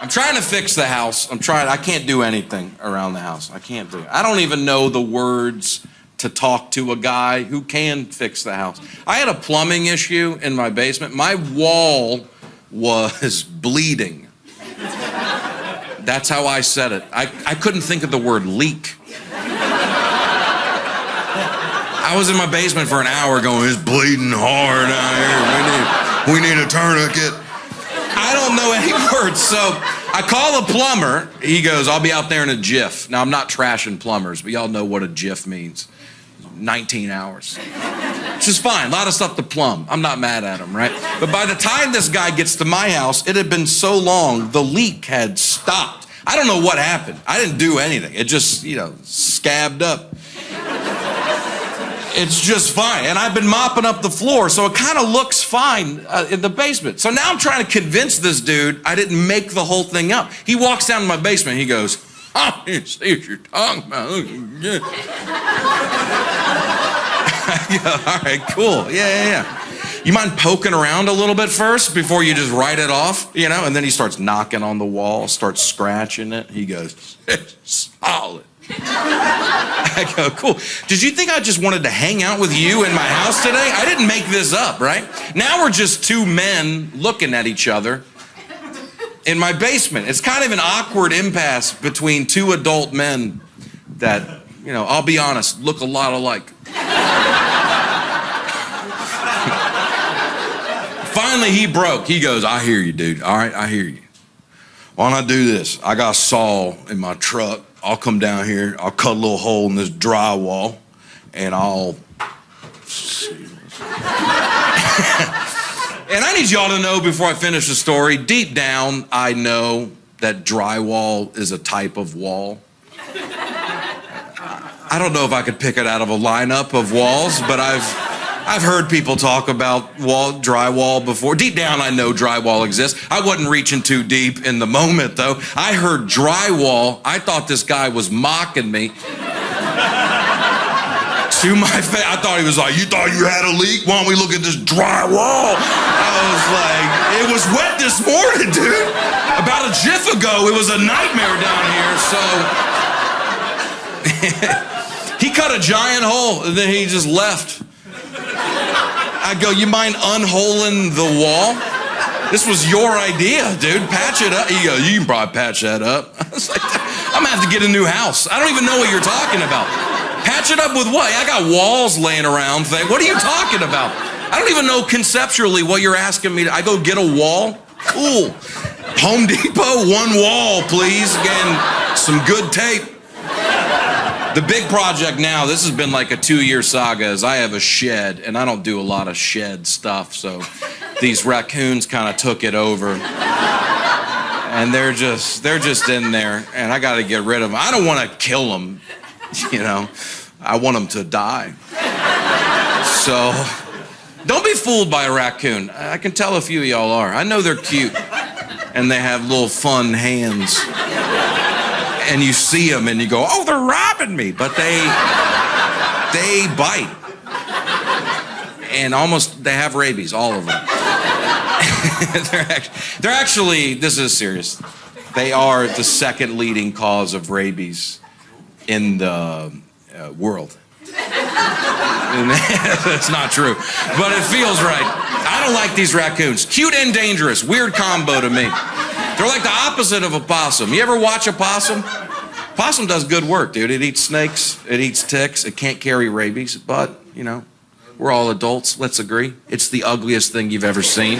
I'm trying to fix the house. I can't do anything around the house. I can't do it. I don't even know the words to talk to a guy who can fix the house. I had a plumbing issue in my basement. My wall was bleeding. That's how I said it. I couldn't think of the word leak. I was in my basement for an hour going, it's bleeding hard out here. We need a tourniquet. I don't know any words, so I call a plumber. He goes, I'll be out there in a jiff. Now, I'm not trashing plumbers, but y'all know what a jiff means. 19 hours. Which is fine, a lot of stuff to plumb. I'm not mad at him, right? But by the time this guy gets to my house, it had been so long, the leak had stopped. I don't know what happened. I didn't do anything. It just, scabbed up. It's just fine. And I've been mopping up the floor, so it kind of looks fine in the basement. So now I'm trying to convince this dude I didn't make the whole thing up. He walks down to my basement. He goes, oh, you see what you're talking about. All right, cool. Yeah. You mind poking around a little bit first before you just write it off, And then he starts knocking on the wall, starts scratching it. He goes, it's solid. I go, cool. Did you think I just wanted to hang out with you in my house today? I didn't make this up, right? Now we're just two men looking at each other in my basement. It's kind of an awkward impasse between two adult men that, I'll be honest, look a lot alike. Finally, he broke. He goes, I hear you, dude. All right, I hear you. Why don't I do this? I got a saw in my truck. I'll come down here, I'll cut a little hole in this drywall, and I'll... And I need y'all to know before I finish the story, deep down, I know that drywall is a type of wall. I don't know if I could pick it out of a lineup of walls, but I've heard people talk about drywall before. Deep down, I know drywall exists. I wasn't reaching too deep in the moment, though. I heard drywall. I thought this guy was mocking me. To my face. I thought he was like, you thought you had a leak? Why don't we look at this drywall? I was like, it was wet this morning, dude. About a jiff ago, it was a nightmare down here, so... He cut a giant hole, and then he just left. I go, you mind unholing the wall? This was your idea, dude. Patch it up. He goes, you can probably patch that up. I was like, I'm gonna have to get a new house. I don't even know what you're talking about. Patch it up with what? I got walls laying around. What are you talking about? I don't even know conceptually what you're asking me to. I go get a wall? Cool. Home Depot, one wall, please. Again, some good tape. The big project now, this has been like a 2-year saga, is I have a shed, and I don't do a lot of shed stuff, so these raccoons kind of took it over. And they're just in there, and I got to get rid of them. I don't want to kill them, I want them to die. So, don't be fooled by a raccoon. I can tell a few of y'all are. I know they're cute, and they have little fun hands. And you see them and you go, oh, they're robbing me. But they bite. And they have rabies, all of them. they're actually, this is serious. They are the second leading cause of rabies in the world. That's not true, but it feels right. I don't like these raccoons. Cute and dangerous, weird combo to me. They're like the opposite of a possum. You ever watch a possum? Possum does good work, dude. It eats snakes, it eats ticks, it can't carry rabies, but, we're all adults, let's agree. It's the ugliest thing you've ever seen.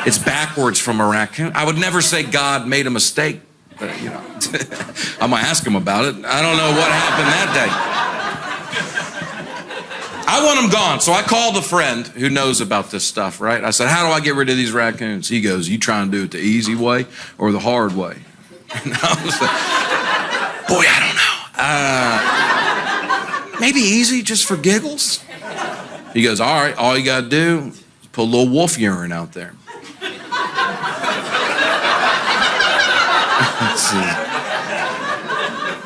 It's backwards from a raccoon. I would never say God made a mistake, but, I'm gonna ask him about it. I don't know what happened that day. I want them gone, so I called a friend who knows about this stuff, right? I said, how do I get rid of these raccoons? He goes, you try and do it the easy way or the hard way? And I was like, boy, I don't know. Maybe easy, just for giggles? He goes, all right, all you gotta do is put a little wolf urine out there. Let's see.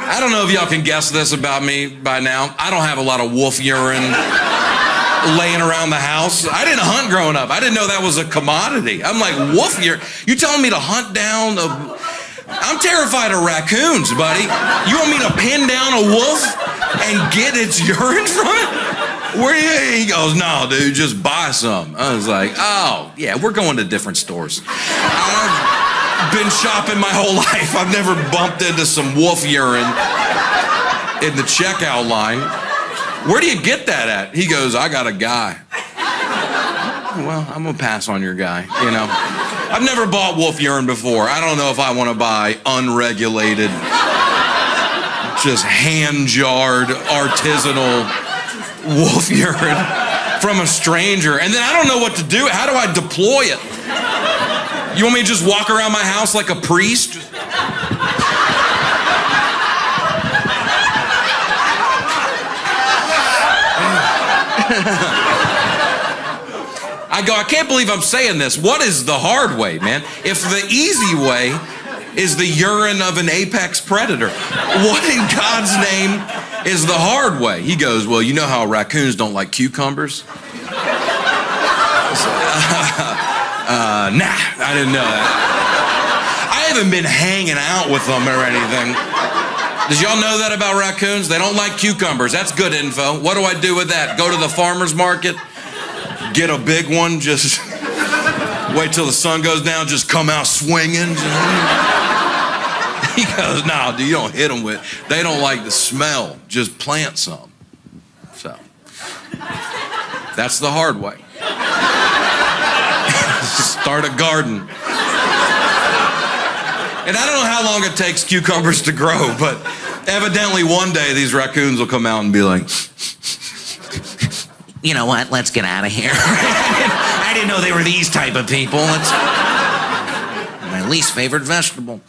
I don't know if y'all can guess this about me by now. I don't have a lot of wolf urine laying around the house. I didn't hunt growing up. I didn't know that was a commodity. I'm like, wolf urine? You telling me to hunt down I'm terrified of raccoons, buddy. You want me to pin down a wolf and get its urine from it? Where you? He goes, no, dude, just buy some. I was like, oh, yeah, we're going to different stores. I've been shopping my whole life. I've never bumped into some wolf urine in the checkout line. Where do you get that at? He goes, I got a guy. Well, I'm gonna pass on your guy, you know. I've never bought wolf urine before. I don't know if I want to buy unregulated, just hand-jarred, artisanal wolf urine from a stranger. And then I don't know what to do. How do I deploy it? You want me to just walk around my house like a priest? I can't believe I'm saying this. What is the hard way, man? If the easy way is the urine of an apex predator, what in God's name is the hard way? He goes, well, you know how raccoons don't like cucumbers? Nah, I didn't know that. I haven't been hanging out with them or anything. Did y'all know that about raccoons? They don't like cucumbers. That's good info. What do I do with that? Go to the farmer's market, get a big one, just wait till the sun goes down, just come out swinging. He goes, no, dude, you don't hit them with, they don't like the smell. Just plant some. So, that's the hard way. Start a garden. And I don't know how long it takes cucumbers to grow, but evidently one day these raccoons will come out and be like, you know what, let's get out of here. I didn't know they were these type of people. It's my least favorite vegetable.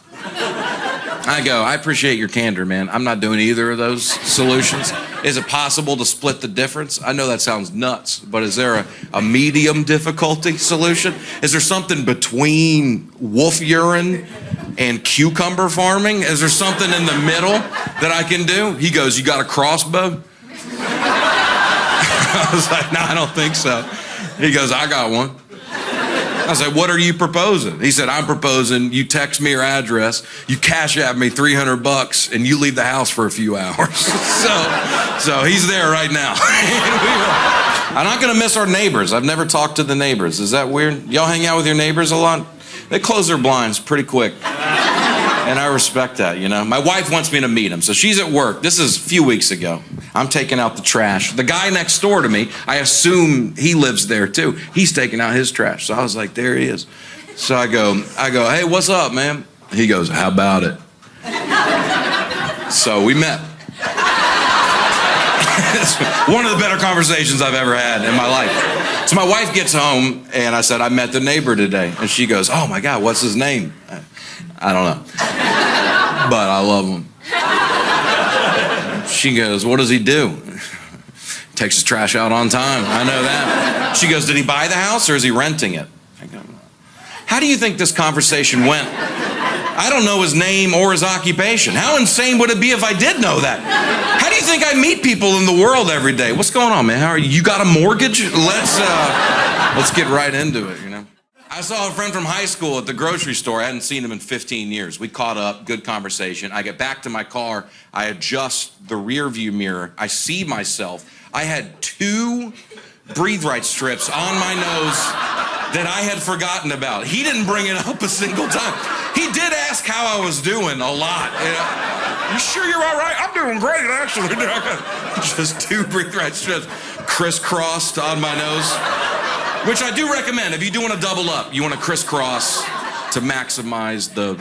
I go, I appreciate your candor, man. I'm not doing either of those solutions. Is it possible to split the difference? I know that sounds nuts, but is there a medium difficulty solution? Is there something between wolf urine and cucumber farming? Is there something in the middle that I can do? He goes, you got a crossbow? I was like, no, I don't think so. He goes, I got one. I was like, what are you proposing? He said, I'm proposing you text me your address, you cash at me $300, and you leave the house for a few hours. So he's there right now. I'm not gonna miss our neighbors. I've never talked to the neighbors. Is that weird? Y'all hang out with your neighbors a lot? They close their blinds pretty quick. And I respect that, you know. My wife wants me to meet him, so she's at work. This is a few weeks ago. I'm taking out the trash. The guy next door to me, I assume he lives there too. He's taking out his trash. So I was like, there he is. So I go, hey, what's up, man? He goes, how about it? So we met. It's one of the better conversations I've ever had in my life. So my wife gets home, and I said, I met the neighbor today. And she goes, oh my God, what's his name? I don't know. But I love him. She goes, what does he do? Takes his trash out on time. I know that. She goes, did he buy the house or is he renting it? I go, how do you think this conversation went? I don't know his name or his occupation. How insane would it be if I did know that? How do you think I meet people in the world every day? What's going on, man? How are you? You got a mortgage? Let's get right into it, you know? I saw a friend from high school at the grocery store. I hadn't seen him in 15 years. We caught up, good conversation. I get back to my car. I adjust the rear view mirror. I see myself. I had 2 breathe right strips on my nose that I had forgotten about. He didn't bring it up a single time. He did ask how I was doing a lot. You sure you're all right? I'm doing great, actually. Just 2 breathe right strips crisscrossed on my nose. Which I do recommend. If you're doing a double up, you want to crisscross to maximize the...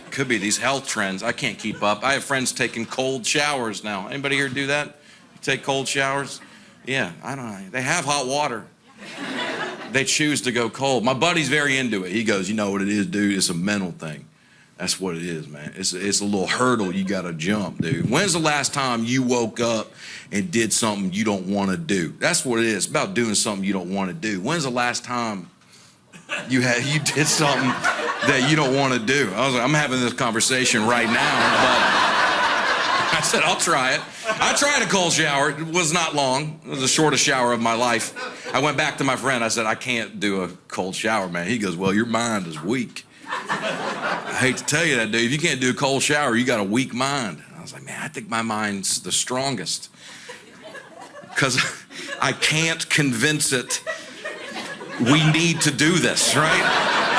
Could be these health trends. I can't keep up. I have friends taking cold showers now. Anybody here do that? You take cold showers? Yeah, I don't know. They have hot water. They choose to go cold. My buddy's very into it. He goes, you know what it is, dude? It's a mental thing. That's what it is, man. It's a little hurdle you gotta jump, dude. When's the last time you woke up and did something you don't want to do? That's what it is. It's about doing something you don't want to do. When's the last time you did something that you don't want to do? I was like, I'm having this conversation right now, but I said, I'll try it. I tried a cold shower. It was not long. It was the shortest shower of my life. I went back to my friend. I said, I can't do a cold shower, man. He goes, well, your mind is weak. I hate to tell you that, dude. If you can't do a cold shower, you got a weak mind. I was like, man, I think my mind's the strongest. Because I can't convince it we need to do this, right?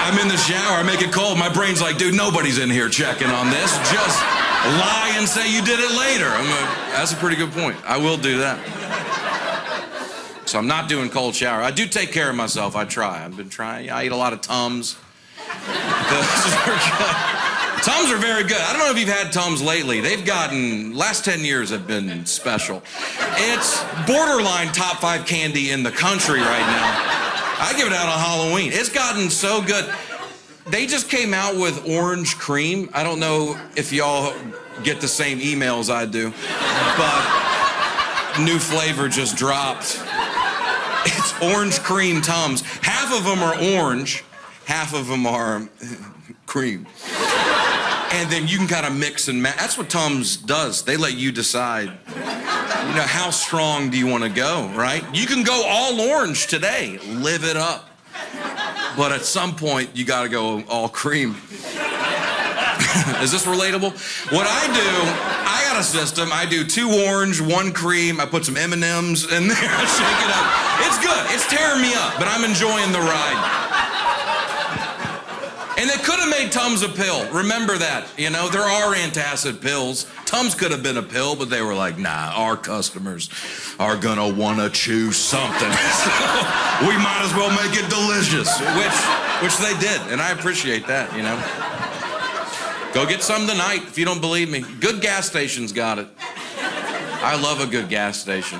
I'm in the shower, I make it cold. My brain's like, dude, nobody's in here checking on this. Just lie and say you did it later. That's a pretty good point. I will do that. So I'm not doing cold shower. I do take care of myself. I try. I've been trying. I eat a lot of Tums. Tums are very good. I don't know if you've had Tums lately. They've gotten, last 10 years have been special. It's borderline top 5 candy in the country right now. I give it out on Halloween. It's gotten so good. They just came out with orange cream. I don't know if y'all get the same emails I do, but new flavor just dropped. It's orange cream Tums. Half of them are orange, half of them are cream. And then you can kind of mix and match. That's what Tums does. They let you decide, you know, how strong do you want to go, right? You can go all orange today, live it up. But at some point, you got to go all cream. Is this relatable? What I do, I got a system. I do 2 orange, 1 cream. I put some M&Ms in there. I shake it up. It's good. It's tearing me up, but I'm enjoying the ride. And they could have made Tums a pill. Remember that. You know, there are antacid pills. Tums could have been a pill, but they were like, nah, our customers are gonna wanna choose something. So we might as well make it delicious, which they did, and I appreciate that, you know. Go get some tonight if you don't believe me. Good gas stations got it. I love a good gas station.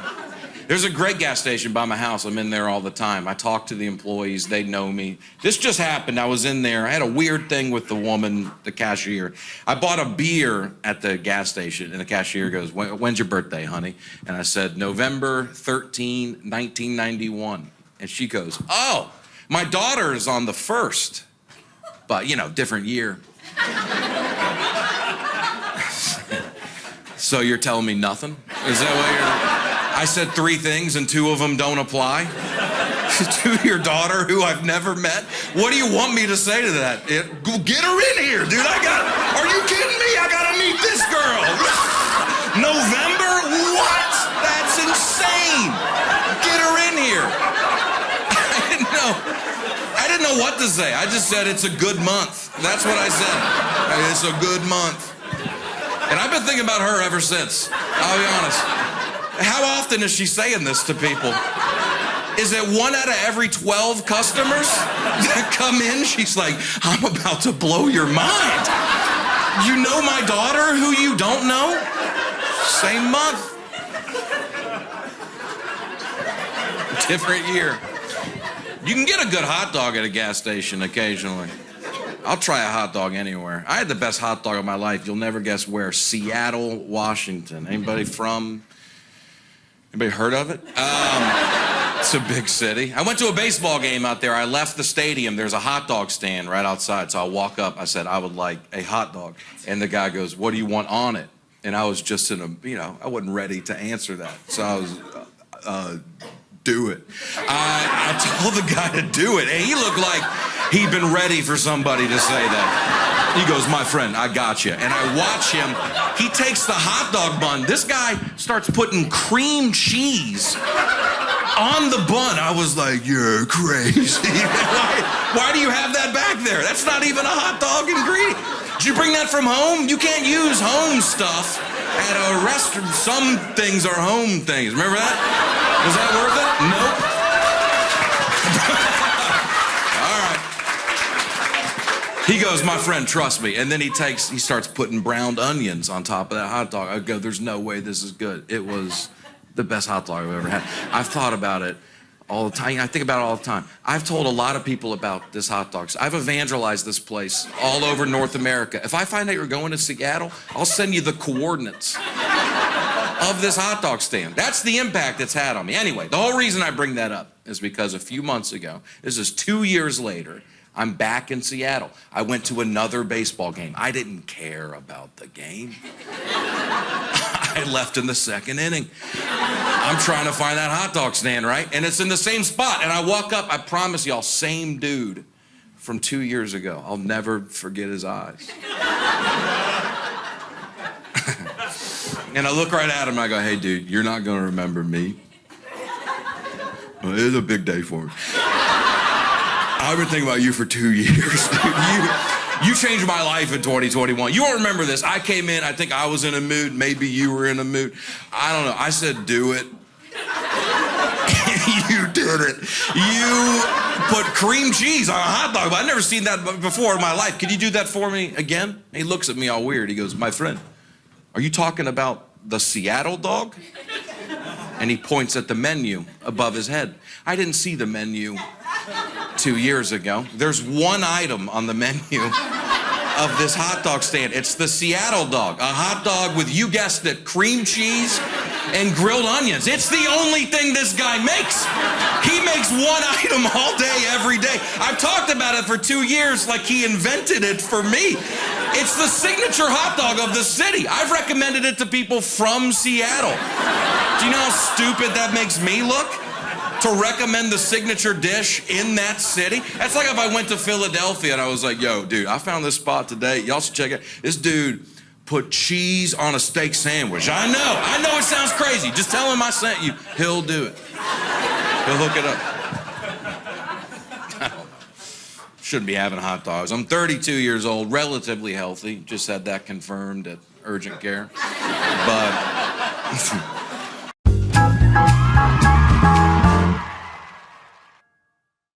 There's a great gas station by my house. I'm in there all the time. I talk to the employees. They know me. This just happened. I was in there. I had a weird thing with the woman, the cashier. I bought a beer at the gas station, and the cashier goes, when's your birthday, honey? And I said, November 13, 1991. And she goes, oh, my daughter is on the 1st. But, you know, different year. So you're telling me nothing? Is that what you're... I said 3 things and 2 of them don't apply to your daughter who I've never met. What do you want me to say to that? Get her in here, dude. Are you kidding me? I gotta meet this girl. November? What? That's insane. Get her in here. I didn't know what to say. I just said it's a good month. That's what I said. It's a good month. And I've been thinking about her ever since. I'll be honest. How often is she saying this to people? Is it 1 out of every 12 customers that come in? She's like, I'm about to blow your mind. You know my daughter who you don't know? Same month. Different year. You can get a good hot dog at a gas station occasionally. I'll try a hot dog anywhere. I had the best hot dog of my life. You'll never guess where. Seattle, Washington. Anybody heard of it? It's a big city. I went to a baseball game out there. I left the stadium. There's a hot dog stand right outside. So I walk up. I said, I would like a hot dog. And the guy goes, what do you want on it? And I was just I wasn't ready to answer that. So I was, do it. I told the guy to do it. And he looked like he'd been ready for somebody to say that. He goes, my friend, I got you. And I watch him. He takes the hot dog bun. This guy starts putting cream cheese on the bun. I was like, you're crazy. Why do you have that back there? That's not even a hot dog ingredient. Did you bring that from home? You can't use home stuff at a restaurant. Some things are home things. Remember that? Was that worth it? Nope. He goes, my friend, trust me. And then he starts putting browned onions on top of that hot dog. I go, there's no way this is good. It was the best hot dog I've ever had. I've thought about it all the time. I think about it all the time. I've told a lot of people about this hot dog. I've evangelized this place all over North America. If I find out you're going to Seattle, I'll send you the coordinates of this hot dog stand. That's the impact it's had on me. Anyway, the whole reason I bring that up is because a few months ago, this is 2 years later, I'm back in Seattle. I went to another baseball game. I didn't care about the game. I left in the 2nd inning. I'm trying to find that hot dog stand, right? And it's in the same spot. And I walk up, I promise y'all, same dude from 2 years ago. I'll never forget his eyes. And I look right at him and I go, hey, dude, you're not going to remember me. Well, it is a big day for me. I've been thinking about you for 2 years, dude. You changed my life in 2021. You won't remember this. I came in, I think I was in a mood. Maybe you were in a mood. I don't know. I said, do it. You did it. You put cream cheese on a hot dog. I've never seen that before in my life. Could you do that for me again? He looks at me all weird. He goes, my friend, are you talking about the Seattle dog? And he points at the menu above his head. I didn't see the menu 2 years ago. There's one item on the menu of this hot dog stand. It's the Seattle dog, a hot dog with, you guessed it, cream cheese and grilled onions. It's the only thing this guy makes. He makes one item all day, every day. I've talked about it for 2 years like he invented it for me. It's the signature hot dog of the city. I've recommended it to people from Seattle. Do you know how stupid that makes me look? To recommend the signature dish in that city? That's like if I went to Philadelphia and I was like, yo, dude, I found this spot today. Y'all should check it. This dude put cheese on a steak sandwich. I know it sounds crazy. Just tell him I sent you. He'll do it. He'll hook it up. Shouldn't be having hot dogs. I'm 32 years old, relatively healthy. Just had that confirmed at urgent care. But